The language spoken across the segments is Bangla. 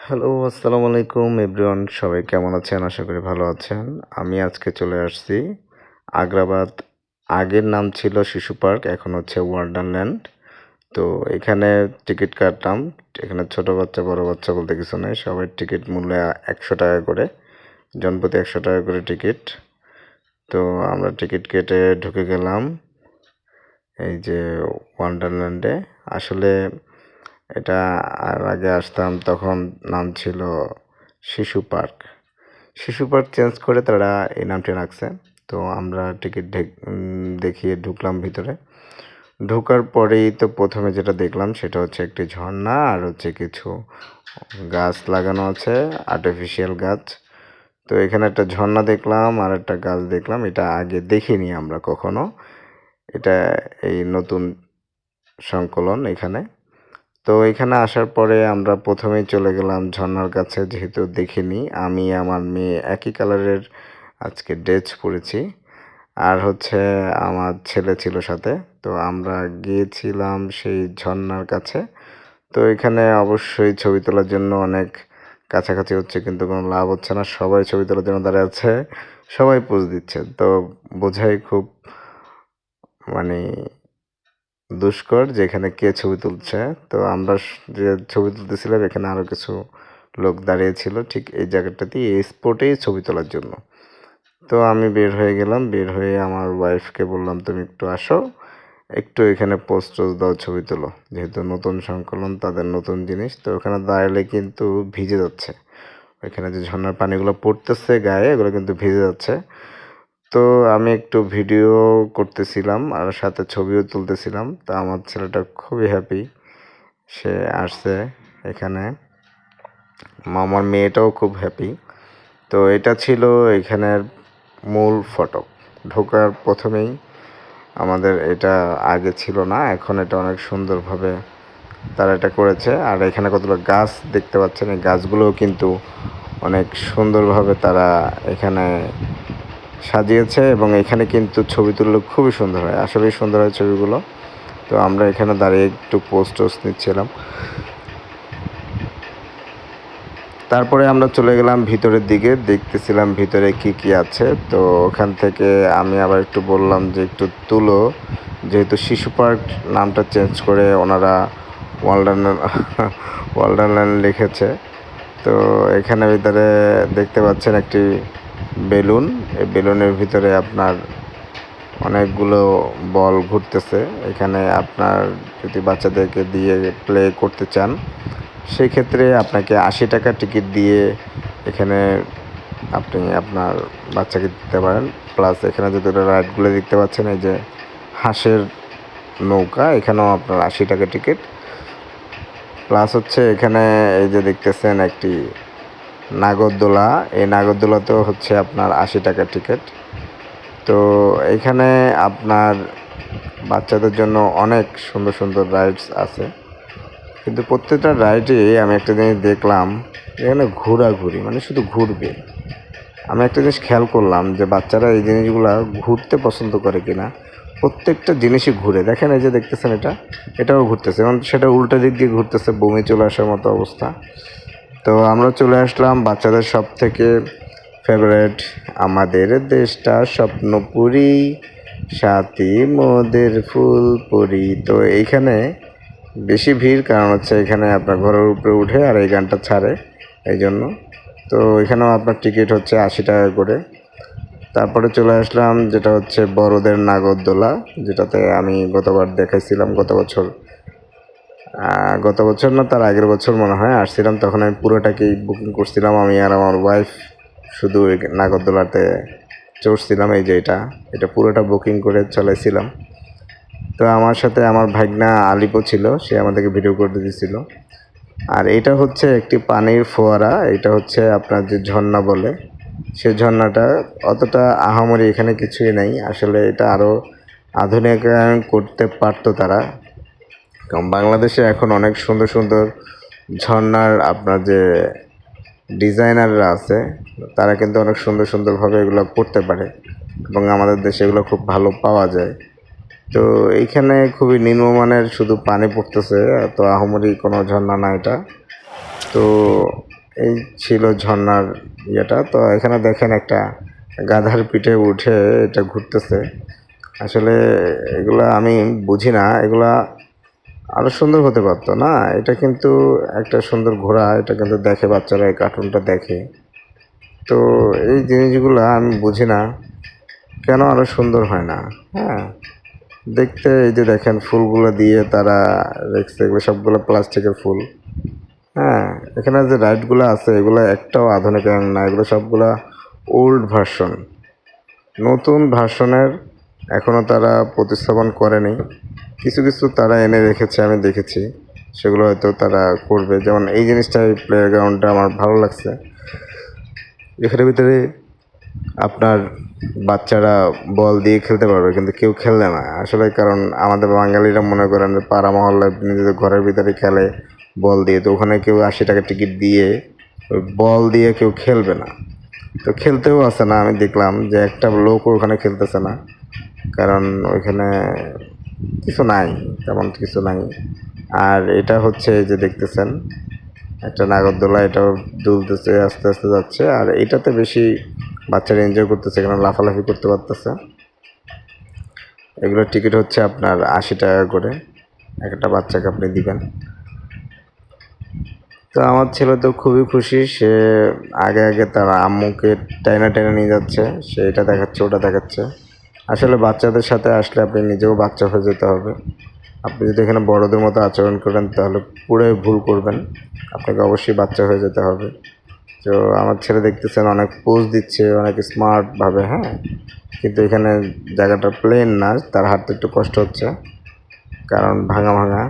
হ্যালো, আসসালামু আলাইকুম এভরিওয়ান। সবাই কেমন আছেন? আশা করি ভালো আছেন। আমি আজকে চলে আসছি আগ্রাবাদ। আগের নাম ছিল শিশু পার্ক, এখন হচ্ছে ওয়ান্ডারল্যান্ড। তো এখানে টিকিট কাটলাম। এখানে ছোট বাচ্চা, বড় বাচ্চা বলতে কিছু নেই। সবার টিকিট মূল্য ৳১০০ করে। জনপ্রতি ৳১০০ করে টিকিট। তো আমরা টিকিট কেটে ঢুকে গেলাম এই যে ওয়ান্ডারল্যান্ডে। আসলে এটা আর আগে আসতাম তখন নাম ছিল শিশু পার্ক। শিশু পার্ক চেঞ্জ করে তারা এই নামটি রাখছে। তো আমরা টিকিট দেখিয়ে ঢুকলাম ভিতরে। ঢোকার পরেই তো ১ম এ যেটা দেখলাম সেটা হচ্ছে একটি ঝর্ণা আর হচ্ছে কিছু গাছ লাগানো আছে, আর্টিফিশিয়াল গাছ। তো এখানে একটা ঝর্ণা দেখলাম আর একটা গাছ দেখলাম। এটা আগে দেখিনি আমরা কখনো। এটা এই নতুন সংকলন এখানে। তো এখানে আসার পরে আমরা ১ম এই চলে গেলাম ঝর্ণার কাছে, যেহেতু দেখিনি। আমি আমার মেয়ে একই কালারের আজকে ড্রেস পড়েছি। আর হচ্ছে আমার ছেলে ছিল সাথে। তো আমরা গিয়েছিলাম সেই ঝর্ণার কাছে। তো এখানে অবশ্যই ছবি তোলার জন্য অনেক কাছাকাছি হচ্ছে, কিন্তু কোনো লাভ হচ্ছে না। সবাই ছবি তোলার জন্য দাঁড়ায় আছে। সবাই পোজ দিচ্ছে। তো বোঝাই খুব মানে দুষ্কর যে এখানে কে ছবি তুলছে। তো আমরা যে ছবি তুলতেছিলাম এখানে আরও কিছু লোক দাঁড়িয়ে ছিল ঠিক এই জায়গাটাতেই, এই স্পটেই ছবি তোলার জন্য। তো আমি বের হয়ে গেলাম। বের হয়ে আমার ওয়াইফকে বললাম, "তুমি একটু আসো। একটু এখানে পোজ টোজ দাও, ছবি তোলো।" যেহেতু নতুন সংকলন, তাদের নতুন জিনিস। তো ওখানে দাঁড়ালে কিন্তু ভিজে যাচ্ছে। ওইখানে যে ঝর্ণার পানিগুলো পড়তেছে গায়ে, এগুলো কিন্তু ভিজে যাচ্ছে। তো আমি একটু ভিডিও করতেছিলাম আর সাথে ছবিও তুলতেছিলাম। তো আমার ছেলেটা খুবই হ্যাপি। সে আসছে এখানে। আমার মেয়েটাও খুব হ্যাপি। তো এটা ছিল এখানের মূল ফটক। ঢোকার ১ম এই আমাদের এটা আগে ছিল না। এখন এটা অনেক সুন্দরভাবে তারা এটা করেছে। আর এখানে কতগুলো গাছ দেখতে পাচ্ছেন। এই গাছগুলোও কিন্তু অনেক সুন্দরভাবে তারা এখানে সাজিয়েছে এবং এখানে কিন্তু ছবি তুললে খুবই সুন্দর হয়। আসলেই সুন্দর হয় ছবিগুলো। তো আমরা এখানে দাঁড়িয়ে একটু পোজ টোজ নিচ্ছিলাম। তারপরে আমরা চলে গেলাম ভিতরের দিকে, দেখতেছিলাম ভিতরে কি কি আছে। তো ওখান থেকে আমি আবার একটু বললাম যে একটু তুলো, যেহেতু শিশু পার্ক নামটা চেঞ্জ করে ওনারা ওয়ান্ডারল্যান্ড ওয়ান্ডারল্যান্ড লিখেছে। তো এখানে ভিতরে দেখতে পাচ্ছেন একটি বেলুন। এই বেলুনের ভিতরে আপনার অনেকগুলো বল ঘুরতেছে। এখানে আপনার যদি বাচ্চাদেরকে দিয়ে প্লে করতে চান, সেক্ষেত্রে আপনাকে ৳৮০ টিকিট দিয়ে এখানে আপনি আপনার বাচ্চাকে দিতে পারেন। প্লাস এখানে যে দুটো রাইডগুলো দেখতে পাচ্ছেন, এই যে হাঁসের নৌকা, এখানেও আপনার ৳৮০ টিকিট। প্লাস হচ্ছে এখানে এই যে দেখতেছেন একটি নাগরদোলা, এই নাগরদোলাতেও হচ্ছে আপনার ৳৮০ টিকিট। তো এখানে আপনার বাচ্চাদের জন্য অনেক সুন্দর সুন্দর রাইডস আছে, কিন্তু প্রত্যেকটা রাইডে আমি একটা জিনিস দেখলাম, এখানে ঘোরাঘুরি মানে শুধু ঘুরবে। আমি একটা জিনিস খেয়াল করলাম যে বাচ্চারা এই জিনিসগুলা ঘুরতে পছন্দ করে কিনা। প্রত্যেকটা জিনিসই ঘুরে, দেখেন এই যে দেখতেছেন এটাও ঘুরতেছে এবং সেটা উল্টো দিক দিয়ে ঘুরতেছে, বমি চলে আসার মতো অবস্থা। তো আমরা চলে আসলাম বাচ্চাদের সব থেকে ফেভারেট, আমাদের দেশটা স্বপ্নপুরী, সাথী মোদের ফুলপুরি। তো এইখানে বেশি ভিড়, কারণ হচ্ছে এখানে আপনার ঘরের উপরে উঠে আর এই গানটা ছাড়ে, এই জন্য। তো এখানেও আপনার টিকিট হচ্ছে ৳৮০ করে। তারপরে চলে আসলাম যেটা হচ্ছে বড়দের নাগরদোলা, যেটাতে আমি গতবার দেখাইছিলাম। গত বছর না, তার আগের বছর মনে হয় আসছিলাম, তখন আমি পুরোটাকেই বুকিং করছিলাম। আমি আর আমার ওয়াইফ শুধু ওই নাগরদোলাতে চড়ছিলাম। এই যে এটা পুরোটা বুকিং করে চলেছিলাম। তো আমার সাথে আমার ভাগনা আলিপও ছিল, সে আমাদেরকে ভিডিও করতে দিয়েছিল। আর এটা হচ্ছে একটি পানির ফোয়ারা। এটা হচ্ছে আপনার যে ঝর্ণা বলে, সে ঝর্ণাটা অতটা আহামরি এখানে কিছুই নেই। আসলে এটা আরও আধুনিকায়ন করতে পারতো তারা, কারণ বাংলাদেশে এখন অনেক সুন্দর সুন্দর ঝর্ণার আপনার যে ডিজাইনাররা আছে, তারা কিন্তু অনেক সুন্দর সুন্দরভাবে এগুলো করতে পারে এবং আমাদের দেশে এগুলো খুব ভালো পাওয়া যায়। তো এইখানে খুবই নিম্নমানের শুধু পানি পড়তেছে, এত আহামরি কোনো ঝর্ণা না এটা। তো এই ছিল ঝর্ণার ইয়েটা। তো এখানে দেখেন একটা গাধার পিঠে উঠে এটা ঘুরতেছে। আসলে এগুলা আমি বুঝি না, এগুলা আরও সুন্দর হতে পারতো না? এটা কিন্তু একটা সুন্দর ঘোড়া, এটা কিন্তু দেখে বাচ্চারা, এই কার্টুনটা দেখে। তো এই জিনিসগুলা আমি বুঝি না কেন আরও সুন্দর হয় না। হ্যাঁ, দেখতে এই যে দেখেন ফুলগুলো দিয়ে তারা রেখেছে, এগুলো সবগুলো প্লাস্টিকের ফুল। হ্যাঁ, এখানে যে রাইডগুলো আছে এগুলো একটাও আধুনিক না, এগুলো সবগুলা ওল্ড ভার্সন। নতুন ভার্সনের এখনও তারা প্রতিস্থাপন করেনি। কিছু কিছু তারা এনে রেখেছে, আমি দেখেছি, সেগুলো হয়তো তারা করবে। যেমন এই জিনিসটা, এই প্লে গ্রাউন্ডটা আমার ভালো লাগছে। এখানের ভিতরে আপনার বাচ্চারা বল দিয়ে খেলতে পারবে, কিন্তু কেউ খেলবে না আসলে। কারণ আমাদের বাঙালিরা মনে করেন যে পাড়া মহল্লায় নিজেদের ঘরের ভিতরে খেলে বল দিয়ে, তো ওখানে কেউ 80 টাকা টিকিট দিয়ে ওই বল দিয়ে কেউ খেলবে না। তো খেলতেও আসে না, আমি দেখলাম যে একটা লোকও ওখানে খেলতেছে না। কারণ ওইখানে কিছু নাই, তেমন কিছু নাই। আর এটা হচ্ছে এই যে দেখতেছেন একটা নাগরদোলা, এটাও দুলতেছে, আস্তে আস্তে যাচ্ছে। আর এটাতে বেশি বাচ্চারা এনজয় করতেছে, এখানে লাফালাফি করতে পারতেছে। এগুলোর টিকিট হচ্ছে আপনার 80 টাকা করে, একটা বাচ্চাকে আপনি দিবেন। তো আমার ছেলে তো খুবই খুশি, সে আগে আগে তার আম্মুকে টাইনা টাইনা নিয়ে যাচ্ছে, সে এটা দেখাচ্ছে ওটা দেখাচ্ছে। আসলে বাচ্চাদের সাথে আসলে আপনি নিজেও বাচ্চা হয়ে যেতে হবে। আপনি যদি এখানে বড়দের মতো আচরণ করেন তাহলে পুরোই ভুল করবেন, আপনাকে অবশ্যই বাচ্চা হয়ে যেতে হবে। তো আমার ছেলে দেখতেছেন অনেক পোজ দিচ্ছে, অনেক স্মার্টভাবে। হ্যাঁ, কিন্তু এখানে জায়গাটা প্লেন না, তার হাঁটতে একটু কষ্ট হচ্ছে, কারণ ভাঙা ভাঙা।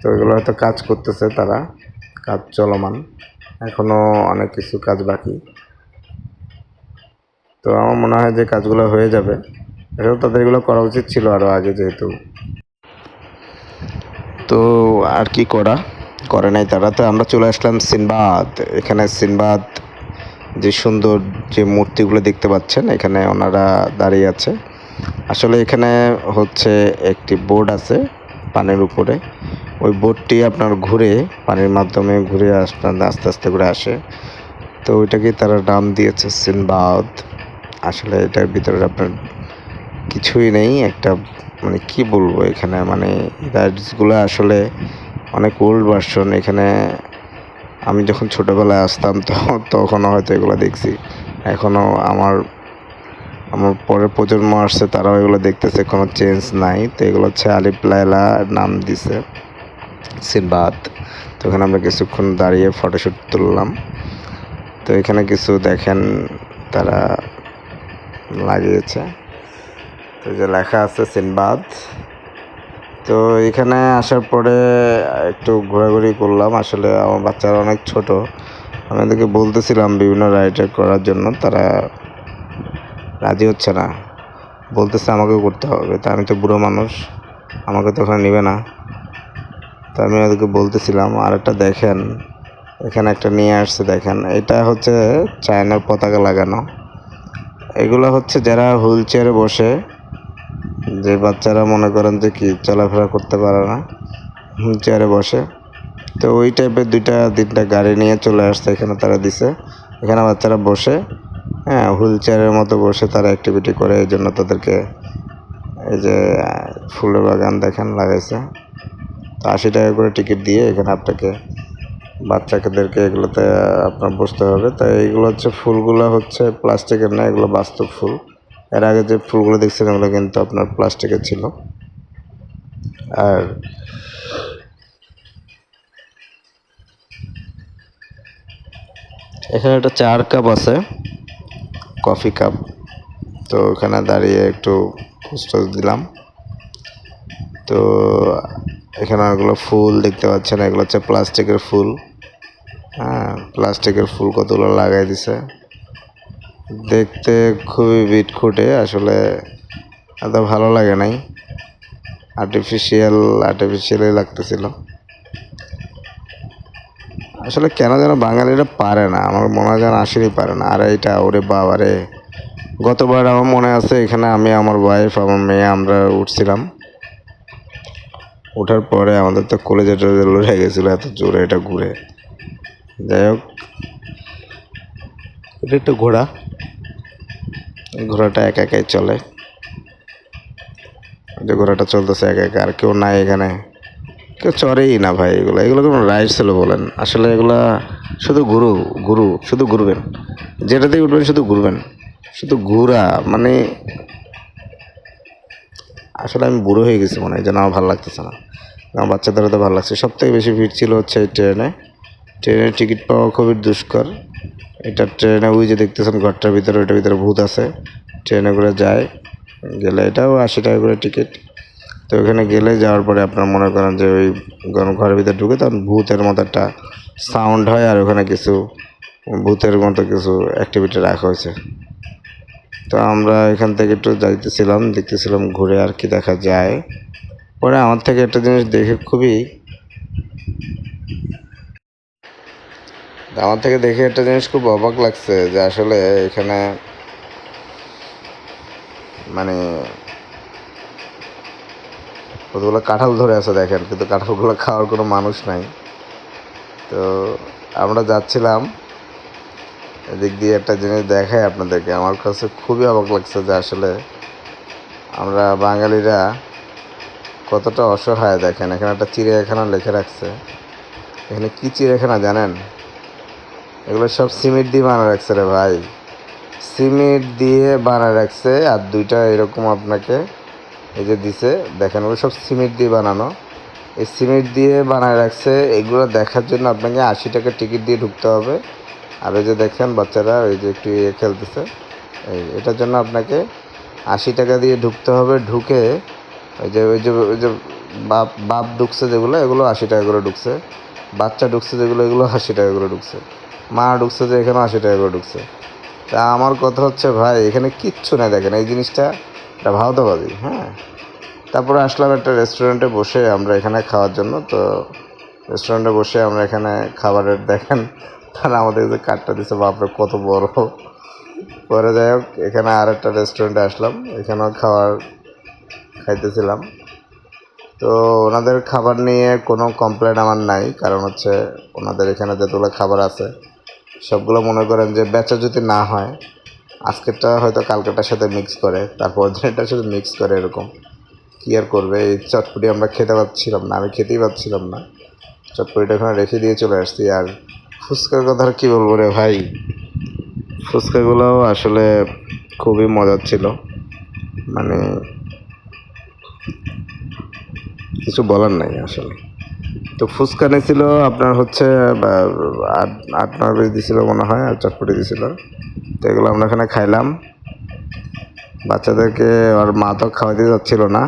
তো এগুলো হয়তো কাজ করতেছে তারা, কাজ চলমান, এখনও অনেক কিছু কাজ বাকি। তো আমার মনে হয় যে কাজগুলো হয়ে যাবে। এটাও তাদের এগুলো করা উচিত ছিল আরও আগে, যেহেতু। তো আর কি করে নাই তারা। তো আমরা চলে আসলাম সিনবাদ। এখানে সিনবাদ যে সুন্দর যে মূর্তিগুলো দেখতে পাচ্ছেন, এখানে ওনারা দাঁড়িয়ে আছে। আসলে এখানে হচ্ছে একটি বোর্ড আছে পানির উপরে, ওই বোর্ডটি আপনার ঘুরে, পানির মাধ্যমে ঘুরে আপনার আস্তে আস্তে ঘুরে আসে। তো ওইটাকে তারা নাম দিয়েছে সিনবাদ। আসলে এটার ভিতরে আপনার কিছুই নেই, একটা মানে কি বলবো, এখানে মানে রাইডসগুলো আসলে অনেক ওল্ড ভার্সন। এখানে আমি যখন ছোটোবেলায় আসতাম তখনও হয়তো এগুলো দেখছি, এখনও আমার আমার পরের প্রজন্ম আসছে, তারাও এগুলো দেখতেছে, কোনো চেঞ্জ নাই। তো এগুলো হচ্ছে আলিফ লায়লা নাম দিছে সিনবাদ। তো এখানে আমরা কিছুক্ষণ দাঁড়িয়ে ফটোশ্যুট তুললাম। তো এখানে কিছু দেখেন তারা লাগিয়েছে, তো যে লেখা আছে সিনবাদ। তো এখানে আসার পরে একটু ঘোরাঘুরি করলাম। আসলে আমার বাচ্চারা অনেক ছোট, আমি ওদেরকে বলতেছিলাম বিভিন্ন রাইডে করার জন্য, তারা রাজি হচ্ছে না, বলতেছে আমাকেও করতে হবে। তা আমি তো বুড়ো মানুষ, আমাকে তো ওখানে নেবে না। তো আমি ওদেরকে বলতেছিলাম। আর একটা দেখেন, এখানে একটা নিয়ে আসছে, দেখেন এটা হচ্ছে চায়নার পতাকা লাগানো। এগুলো হচ্ছে যারা হুইল চেয়ারে বসে, যে বাচ্চারা মনে করেন যে কি চলাফেরা করতে পারে না, হুইল চেয়ারে বসে, তো ওই টাইপের 2-3টা গাড়ি নিয়ে চলে আসছে, এখানে তারা দিছে। এখানে বাচ্চারা বসে, হ্যাঁ, হুইল চেয়ারের মতো বসে তারা অ্যাক্টিভিটি করে। এই জন্য তাদেরকে এই যে ফুলের বাগান দেখেন লাগাইছে। তো 80 টাকা করে টিকিট দিয়ে এখানে আপনাকে বাচ্চাদেরকে এগুলোতে আপনার বসতে হবে। তাই এইগুলো হচ্ছে ফুলগুলো হচ্ছে প্লাস্টিকের না, এগুলো বাস্তব ফুল। এর আগে যে ফুলগুলো দেখছেন এগুলো কিন্তু আপনার প্লাস্টিকের ছিল। আর এখানে একটা চার কাপ আছে, কফি কাপ। তো ওখানে দাঁড়িয়ে একটু পোস্টার দিলাম। তো এখানে ওগুলো ফুল দেখতে পাচ্ছেন, এগুলো হচ্ছে প্লাস্টিকের ফুল। হ্যাঁ, প্লাস্টিকের ফুল কতগুলো লাগাই দিছে, দেখতে খুবই বিটখুটে। আসলে এত ভালো লাগে নাই, আর্টিফিশিয়ালই লাগতেছিল। আসলে কেন যেন বাঙালিরা পারে না, আমার মনে হয় যেন আসলেই পারে না। আর এইটা ওরে বাবা রে, গতবার আমার মনে আছে এখানে আমি, আমার ওয়াইফ, আমার মেয়ে, আমরা উঠছিলাম। ওঠার পরে আমাদের তো কলেজে টলেজে লড়ে গেছিলো, এত জোরে এটা ঘুরে। যাই হোক, এটা একটা ঘোড়া, ঘোড়াটা একা একাই চলে, যে ঘোড়াটা চলতেছে একা একা, আর কেউ নাই এখানে, কেউ চড়েই না ভাই। এগুলো এগুলো কোনো রাইড ছিল বলেন? আসলে এগুলা শুধু শুধু ঘুরবেন, যেটাতেই উঠবেন শুধু ঘুরবেন, শুধু ঘুরা মানে। আসলে আমি বুড়ো হয়ে গেছি মনে হয়, যেন আমার ভালো লাগতেছে না। আমার বাচ্চাদেরও তো ভালো লাগছে। সব থেকে বেশি ভিড় ছিল হচ্ছে এই ট্রেনে। ট্রেনের টিকিট পাওয়া খুবই দুষ্কর। এটা ট্রেনে ওই যে দেখতেছেন ঘরটার ভিতরে, ওইটার ভিতরে ভূত আছে। ট্রেনে করে যায়, গেলে এটাও 80 টাকা করে টিকিট। তো ওখানে গেলে যাওয়ার পরে আপনার মনে করেন যে ওই ঘরের ভিতরে ঢুকে তখন ভূতের মতো একটা সাউন্ড হয়, আর ওখানে কিছু ভূতের মতো কিছু অ্যাক্টিভিটি রাখা হয়েছে। তো আমরা এখান থেকে একটু যাইতেছিলাম, দেখতেছিলাম ঘুরে আর কি দেখা যায়। পরে আমার থেকে একটা জিনিস দেখে একটা জিনিস খুব অবাক লাগছে, যে আসলে এখানে মানে কতগুলো কাঁঠাল ধরে আছে দেখেন, কিন্তু কাঁঠালগুলো খাওয়ার কোনো মানুষ নাই। তো আমরা যাচ্ছিলাম এদিক দিয়ে, একটা জিনিস দেখায় আপনাদেরকে, আমার কাছে খুবই অবাক লাগছে যে আসলে আমরা বাঙালিরা কতটা অসহায়। দেখেন এখানে একটা চিড়িয়াখানা লিখে রাখছে। এখানে কি চিড়িয়াখানা জানেন? এগুলো সব সিমেন্ট দিয়ে বানায় রাখছে রে ভাই, সিমেন্ট দিয়ে বানায় রাখছে। আর দুইটা এরকম আপনাকে এই যে দিছে, দেখেন ওগুলো সব সিমেন্ট দিয়ে বানানো। এই সিমেন্ট দিয়ে বানায় রাখছে। এগুলো দেখার জন্য আপনাকে 80 টাকা টিকিট দিয়ে ঢুকতে হবে। আর ওই যে দেখেন বাচ্চারা ওই যে একটু খেলতেছে, এটার জন্য আপনাকে 80 টাকা দিয়ে ঢুকতে হবে। ঢুকে ওই যে বাপ বাপ ঢুকছে যেগুলো, এগুলো 80 টাকা করে ঢুকছে। বাচ্চা ঢুকছে যেগুলো, এগুলো 80 টাকা করে ঢুকছে। মা ঢুকছে যে এখানে 80 টাকা করে ঢুকছে। তা আমার কথা হচ্ছে ভাই, এখানে কিচ্ছু নেই। দেখেন এই জিনিসটা একটা ভাওতাবাজি। হ্যাঁ, তারপরে আসলাম একটা রেস্টুরেন্টে বসে আমরা এখানে খাওয়ার জন্য। তো রেস্টুরেন্টে বসে আমরা এখানে খাবারের দেখেন তারা আমাদের যে কার্ডটা দিচ্ছে, বাপরে কত বড়। পরে যাই হোক, এখানে আর একটা রেস্টুরেন্টে আসলাম, এখানেও খাইতেছিলাম। তো ওনাদের খাবার নিয়ে কোনো কমপ্লেন আমার নাই, কারণ হচ্ছে ওনাদের এখানে যতগুলো খাবার আছে সবগুলো মনে করেন যে বেচা যদি না হয়, আজকেরটা হয়তো কালকেরটার সাথে মিক্স করে, তারপর দিনটার সাথে মিক্স করে, এরকম কী আর করবে। এই চটপটি আমরা খেতে পাচ্ছিলাম না, আমি খেতেই পাচ্ছিলাম না। চটপটিটা ওখানে রেখে দিয়ে চলে আসছি। আর ফুচকার কথা আর কী বলবো রে ভাই, ফুচকাগুলোও আসলে খুবই মজার ছিল, মানে কিছু বলার নাই আসলে। তো ফুচকা নিয়েছিল আপনার হচ্ছে 8-9 পিস দিছিল মনে হয়, আর চটপটি দিছিল। তো এগুলো আমরা এখানে খাইলাম। বাচ্চাদেরকে আর মা তো খাওয়াতে যাচ্ছিল না,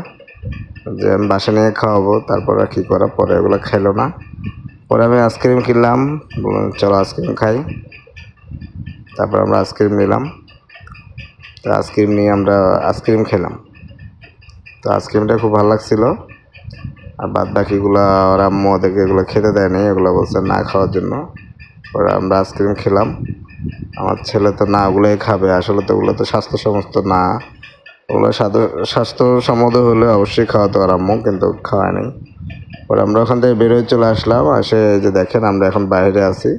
যে আমি বাসা নিয়ে খাওয়াবো, তারপর আর কী করা, পরে এগুলো খাইলো না। পরে আমি আইসক্রিম কিনলাম, বললাম চলো আইসক্রিম খাই। তারপর আমরা আইসক্রিম নিলাম। তো আইসক্রিম নিয়ে আমরা আইসক্রিম খেলাম। তো আইসক্রিমটা খুব ভালো লাগছিলো। আর বাদ বাকিগুলো ওরা আম্মু ওদেরকে এগুলো খেতে দেয়নি, এগুলো বলছে না খাওয়ার জন্য। পরে আমরা আইসক্রিম খেলাম। আমার ছেলে তো না ওগুলোই খাবে, আসলে তো ওগুলো তো স্বাস্থ্যসম্মত না। ওগুলো স্বাস্থ্যসম্মত হলে অবশ্যই খাওয়াতে পারে আম্মু, কিন্তু খাওয়ায় নাই। পরে আমরা ওখান থেকে বেরোয় চলে আসলাম। আসে যে দেখেন আমরা এখন বাইরে আছি।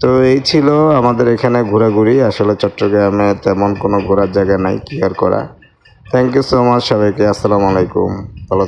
তো এই ছিল আমাদের এখানে ঘোরাঘুরি। আসলে চট্টগ্রামে তেমন কোনো ঘোরার জায়গা নাই, কি আর করা। থ্যাংক ইউ সো মাচ সবাইকে। আসসালামু আলাইকুম, ভালো